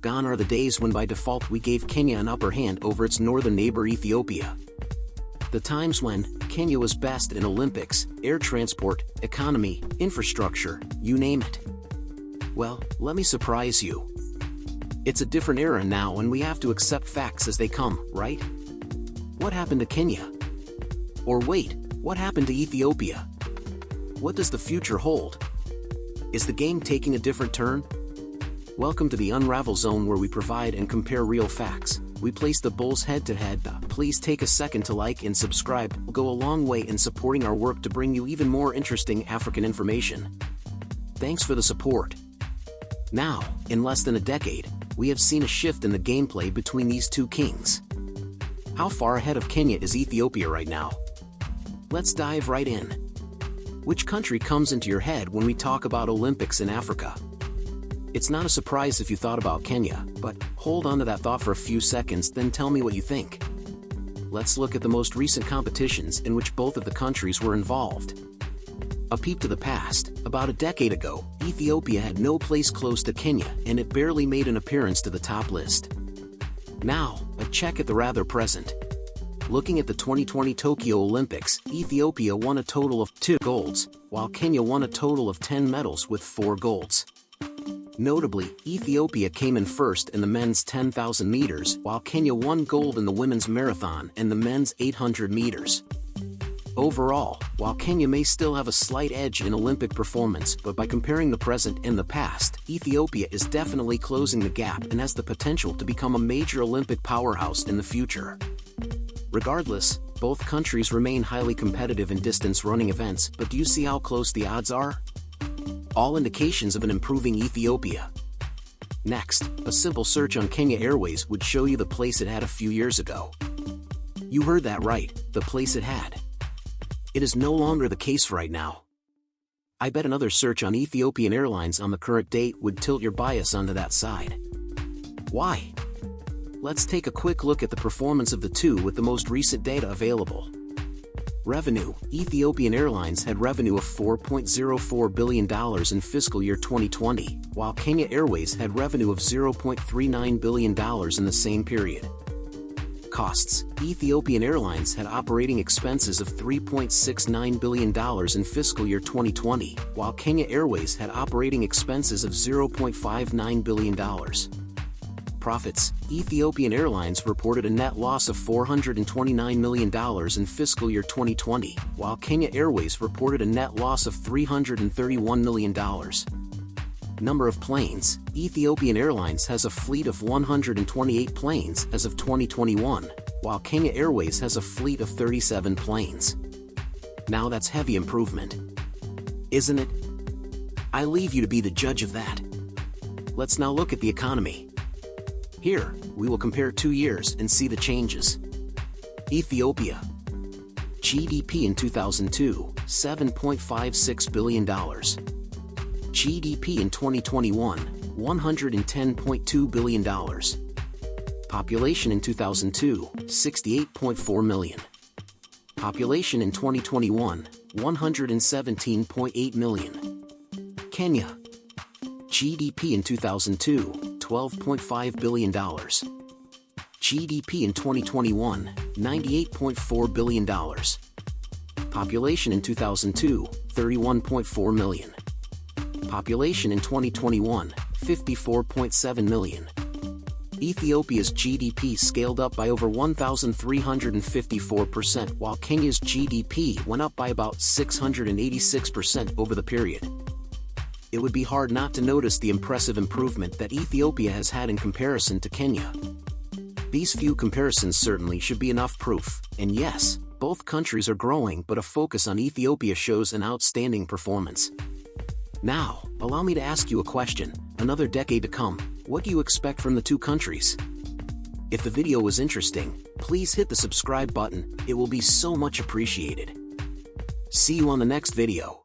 Gone are the days when by default we gave Kenya an upper hand over its northern neighbor Ethiopia. The times when Kenya was best in Olympics, air transport, economy, infrastructure, you name it. Well, let me surprise you. It's a different era now and we have to accept facts as they come, right? What happened to Kenya? Or wait, what happened to Ethiopia? What does the future hold? Is the game taking a different turn? Welcome to the Unravel Zone, where we provide and compare real facts. We place the bulls head-to-head. Please take a second to like and subscribe. We'll go a long way in supporting our work to bring you even more interesting African information. Thanks for the support. Now, in less than a decade, we have seen a shift in the gameplay between these two kings. How far ahead of Kenya is Ethiopia right now? Let's dive right in. Which country comes into your head when we talk about Olympics in Africa? It's not a surprise if you thought about Kenya, but hold on to that thought for a few seconds, then tell me what you think. Let's look at the most recent competitions in which both of the countries were involved. A peep to the past. About a decade ago, Ethiopia had no place close to Kenya, and it barely made an appearance to the top list. Now, a check at the rather present. Looking at the 2020 Tokyo Olympics, Ethiopia won a total of 2 golds, while Kenya won a total of 10 medals with 4 golds. Notably, Ethiopia came in first in the men's 10,000 meters, while Kenya won gold in the women's marathon and the men's 800 meters. Overall, while Kenya may still have a slight edge in Olympic performance, but by comparing the present and the past, Ethiopia is definitely closing the gap and has the potential to become a major Olympic powerhouse in the future. Regardless, both countries remain highly competitive in distance running events, but do you see how close the odds are? All indications of an improving Ethiopia. Next, a simple search on Kenya Airways would show you the place it had a few years ago. You heard that right, the place it had. It is no longer the case right now. I bet another search on Ethiopian Airlines on the current date would tilt your bias onto that side. Why? Let's take a quick look at the performance of the two with the most recent data available. Revenue. Ethiopian Airlines had revenue of $4.04 billion in fiscal year 2020, while Kenya Airways had revenue of $0.39 billion in the same period. Costs. Ethiopian Airlines had operating expenses of $3.69 billion in fiscal year 2020, while Kenya Airways had operating expenses of $0.59 billion. Profits. Ethiopian Airlines reported a net loss of $429 million in fiscal year 2020, while Kenya Airways reported a net loss of $331 million. Number of planes. Ethiopian Airlines has a fleet of 128 planes as of 2021, while Kenya Airways has a fleet of 37 planes. Now that's heavy improvement, isn't it? I leave you to be the judge of that. Let's now look at the economy. Here, we will compare 2 years and see the changes. Ethiopia. GDP in 2002, $7.56 billion. GDP in 2021, $110.2 billion. Population in 2002, 68.4 million. Population in 2021, 117.8 million. Kenya. GDP in 2002, $12.5 billion. GDP in 2021, $98.4 billion. Population in 2002, 31.4 million. Population in 2021, 54.7 million. Ethiopia's GDP scaled up by over 1,354%, while Kenya's GDP went up by about 686% over the period. It would be hard not to notice the impressive improvement that Ethiopia has had in comparison to Kenya. These few comparisons certainly should be enough proof, and yes, both countries are growing, but a focus on Ethiopia shows an outstanding performance. Now, allow me to ask you a question. Another decade to come, what do you expect from the two countries? If the video was interesting, please hit the subscribe button, it will be so much appreciated. See you on the next video.